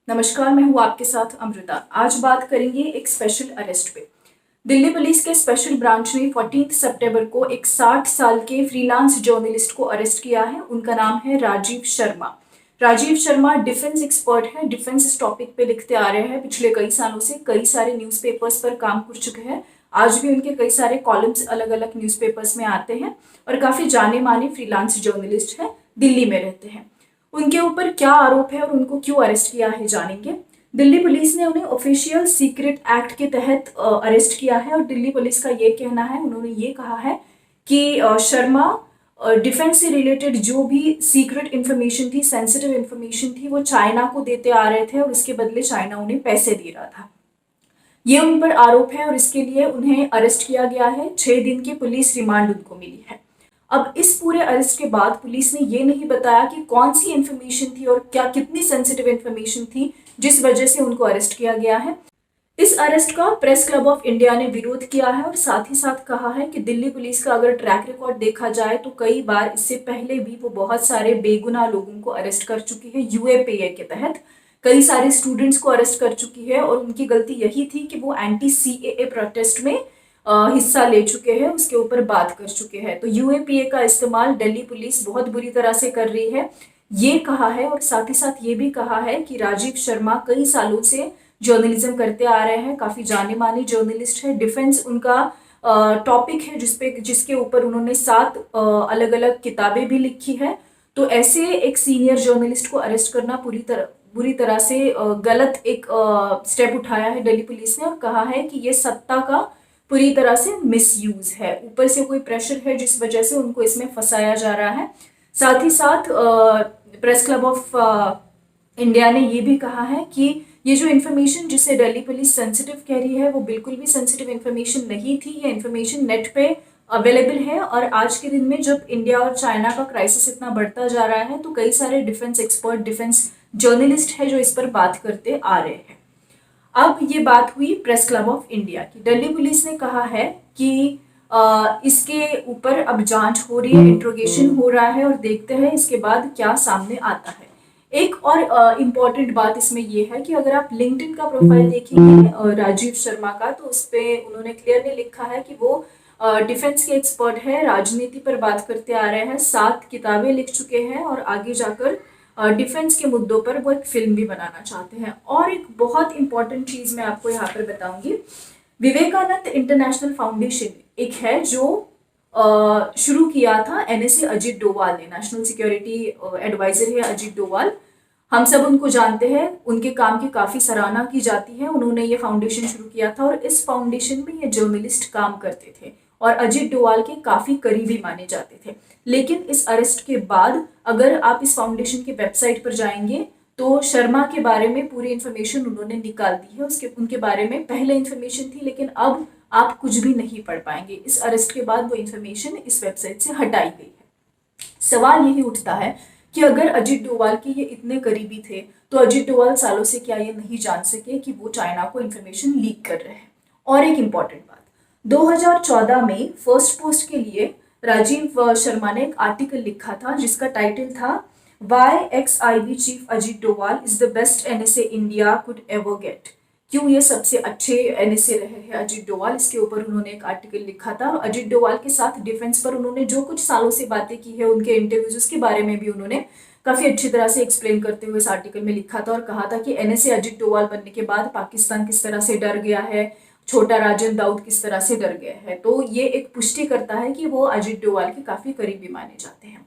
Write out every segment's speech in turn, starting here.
नमस्कार, मैं हूँ आपके साथ अमृता। आज बात करेंगे एक स्पेशल अरेस्ट पे। दिल्ली पुलिस के स्पेशल ब्रांच ने 14 सितंबर को एक 60 साल के फ्रीलांस जर्नलिस्ट को अरेस्ट किया है। उनका नाम है राजीव शर्मा। राजीव शर्मा डिफेंस एक्सपर्ट है। डिफेंस इस टॉपिक पे लिखते आ रहे हैं पिछले कई सालों से। कई सारे न्यूज़पेपर्स पर काम कर चुके हैं। आज भी उनके कई सारे कॉलम्स अलग अलग न्यूज़पेपर्स में आते हैं और काफी जाने माने फ्रीलांस जर्नलिस्ट हैं। दिल्ली में रहते हैं। उनके ऊपर क्या आरोप है और उनको क्यों अरेस्ट किया है जानेंगे। दिल्ली पुलिस ने उन्हें ऑफिशियल सीक्रेट एक्ट के तहत अरेस्ट किया है और दिल्ली पुलिस का ये कहना है, उन्होंने ये कहा है कि शर्मा डिफेंस से रिलेटेड जो भी सीक्रेट इन्फॉर्मेशन थी, सेंसिटिव इन्फॉर्मेशन थी, वो चाइना को देते आ रहे थे और उसके बदले चाइना उन्हें पैसे दे रहा था। ये उन पर आरोप है और इसके लिए उन्हें अरेस्ट किया गया है। 6 दिन की पुलिस रिमांड उनको मिली है। अब इस पूरे अरेस्ट के बाद पुलिस ने ये नहीं बताया कि कौन सी इंफॉर्मेशन थी और क्या कितनी सेंसिटिव इंफॉर्मेशन थी जिस वजह से उनको अरेस्ट किया गया है। इस अरेस्ट का प्रेस क्लब ऑफ इंडिया ने विरोध किया है और साथ ही साथ कहा है कि दिल्ली पुलिस का अगर ट्रैक रिकॉर्ड देखा जाए तो कई बार इससे पहले भी वो बहुत सारे बेगुनाह लोगों को अरेस्ट कर चुकी है। यूएपीए के तहत कई सारे स्टूडेंट्स को अरेस्ट कर चुकी है और उनकी गलती यही थी कि वो एंटी सीएए प्रोटेस्ट में हिस्सा ले चुके हैं, उसके ऊपर बात कर चुके हैं। तो यूएपीए का इस्तेमाल दिल्ली पुलिस बहुत बुरी तरह से कर रही है, ये कहा है। और साथ ही साथ ये भी कहा है कि राजीव शर्मा कई सालों से जर्नलिज्म करते आ रहे हैं, काफी जाने माने जर्नलिस्ट है। डिफेंस उनका टॉपिक है जिसके ऊपर उन्होंने 7 अलग अलग किताबें भी लिखी है। तो ऐसे एक सीनियर जर्नलिस्ट को अरेस्ट करना बुरी तरह से गलत एक स्टेप उठाया है दिल्ली पुलिस ने और कहा है कि ये सत्ता का पूरी तरह से मिसयूज है। ऊपर से कोई प्रेशर है जिस वजह से उनको इसमें फंसाया जा रहा है। साथ ही साथ प्रेस क्लब ऑफ इंडिया ने ये भी कहा है कि ये जो इन्फॉर्मेशन जिसे दिल्ली पुलिस सेंसिटिव कह रही है वो बिल्कुल भी सेंसिटिव इन्फॉर्मेशन नहीं थी। ये इन्फॉर्मेशन नेट पे अवेलेबल है और आज के दिन में जब इंडिया और चाइना का क्राइसिस इतना बढ़ता जा रहा है तो कई सारे डिफेंस एक्सपर्ट, डिफेंस जर्नलिस्ट है जो इस पर बात करते आ रहे हैं। अब ये बात हुई प्रेस क्लब ऑफ इंडिया की। दिल्ली पुलिस ने कहा है कि इसके ऊपर अब जांच हो रही है, इंट्रोगेशन हो रहा है और देखते हैं इसके बाद क्या सामने आता है। एक और इम्पॉर्टेंट बात इसमें ये है कि अगर आप लिंक्डइन का प्रोफाइल देखेंगे राजीव शर्मा का, तो उस पर उन्होंने क्लियरली लिखा है कि वो डिफेंस के एक्सपर्ट है, राजनीति पर बात करते आ रहे हैं, 7 किताबें लिख चुके हैं और आगे जाकर डिफेंस के मुद्दों पर वो एक फिल्म भी बनाना चाहते हैं। और एक बहुत इंपॉर्टेंट चीज मैं आपको यहाँ पर बताऊंगी। विवेकानंद इंटरनेशनल फाउंडेशन एक है जो शुरू किया था एनएसए अजीत डोवाल ने, नेशनल सिक्योरिटी एडवाइजर है अजीत डोवाल। हम सब उनको जानते हैं, उनके काम की काफी सराहना की जाती है। उन्होंने ये फाउंडेशन शुरू किया था और इस फाउंडेशन में ये जर्नलिस्ट काम करते थे और अजीत डोवाल के काफी करीबी माने जाते थे। लेकिन इस अरेस्ट के बाद अगर आप इस फाउंडेशन की वेबसाइट पर जाएंगे तो शर्मा के बारे में पूरी इन्फॉर्मेशन उन्होंने निकाल दी है। उनके बारे में पहले इन्फॉर्मेशन थी लेकिन अब आप कुछ भी नहीं पढ़ पाएंगे। इस अरेस्ट के बाद वो इन्फॉर्मेशन इस वेबसाइट से हटाई गई है। सवाल यही उठता है कि अगर अजीत डोवाल के ये इतने करीबी थे तो अजीत डोवाल सालों से क्या ये नहीं जान सके कि वो चाइना को इन्फॉर्मेशन लीक कर रहे हैं। और एक इम्पॉर्टेंट बात, 2014 में फर्स्ट पोस्ट के लिए राजीव शर्मा ने एक आर्टिकल लिखा था जिसका टाइटल था why XIB chief Ajit Doval is the best NSA India could ever get. क्यों ये सबसे अच्छे NSA रहे हैं अजीत डोवाल, इसके ऊपर उन्होंने एक आर्टिकल लिखा था। और अजीत डोवाल के साथ डिफेंस पर उन्होंने जो कुछ सालों से बातें की है, उनके इंटरव्यूज, उसके बारे में भी उन्होंने काफी अच्छी तरह से एक्सप्लेन करते हुए इस आर्टिकल में लिखा था और कहा था कि NSA अजीत डोवाल बनने के बाद पाकिस्तान किस तरह से डर गया है, छोटा राजन दाऊद किस तरह से डर गया है। तो ये एक पुष्टि करता है कि वो अजीत डोवाल के काफी करीबी माने जाते हैं।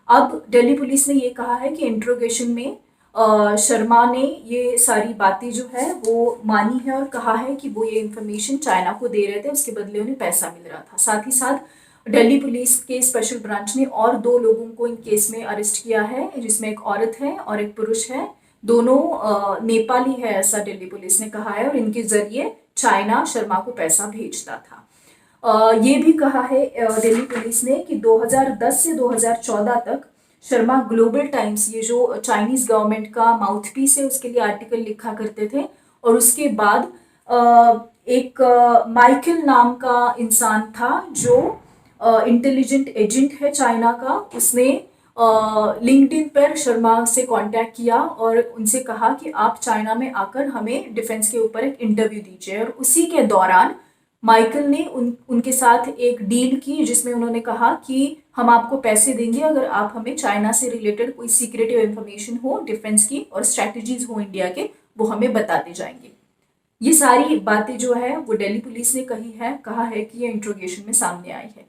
अब दिल्ली पुलिस ने ये कहा है कि इंट्रोगेशन में शर्मा ने ये सारी बातें जो है वो मानी है और कहा है कि वो ये इन्फॉर्मेशन चाइना को दे रहे थे, उसके बदले उन्हें पैसा मिल रहा था। साथ ही साथ दिल्ली पुलिस के स्पेशल ब्रांच ने और 2 लोगों को इन केस में अरेस्ट किया है, जिसमें एक औरत है और एक पुरुष है। दोनों नेपाली है ऐसा दिल्ली पुलिस ने कहा है और इनके जरिए चाइना शर्मा को पैसा भेजता था। ये भी कहा है दिल्ली पुलिस ने कि 2010 से 2014 तक शर्मा ग्लोबल टाइम्स, ये जो चाइनीज गवर्नमेंट का माउथपीस है, उसके लिए आर्टिकल लिखा करते थे। और उसके बाद एक माइकल नाम का इंसान था जो इंटेलिजेंट एजेंट है चाइना का, उसने लिंक्डइन पर शर्मा से कांटेक्ट किया और उनसे कहा कि आप चाइना में आकर हमें डिफेंस के ऊपर एक इंटरव्यू दीजिए। और उसी के दौरान माइकल ने उनके साथ एक डील की जिसमें उन्होंने कहा कि हम आपको पैसे देंगे अगर आप हमें चाइना से रिलेटेड कोई सीक्रेटिव इंफॉर्मेशन हो डिफेंस की और स्ट्रैटेजीज हो इंडिया के, वो हमें बताते जाएंगे। ये सारी बातें जो है वो दिल्ली पुलिस ने कहा है कि ये इंट्रोगेशन में सामने आई है।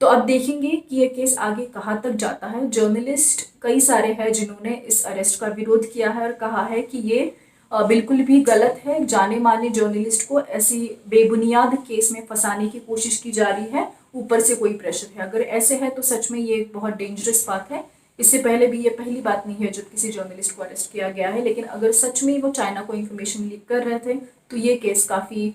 तो अब देखेंगे कि ये केस आगे कहाँ तक जाता है। जर्नलिस्ट कई सारे हैं जिन्होंने इस अरेस्ट का विरोध किया है और कहा है कि ये बिल्कुल भी गलत है। जाने माने जर्नलिस्ट को ऐसी बेबुनियाद केस में फंसाने की कोशिश की जा रही है, ऊपर से कोई प्रेशर है। अगर ऐसे है तो सच में ये एक बहुत डेंजरस बात है। इससे पहले भी ये पहली बात नहीं है जब किसी जर्नलिस्ट को अरेस्ट किया गया है, लेकिन अगर सच में वो चाइना को इन्फॉर्मेशन लीक कर रहे थे तो ये केस काफ़ी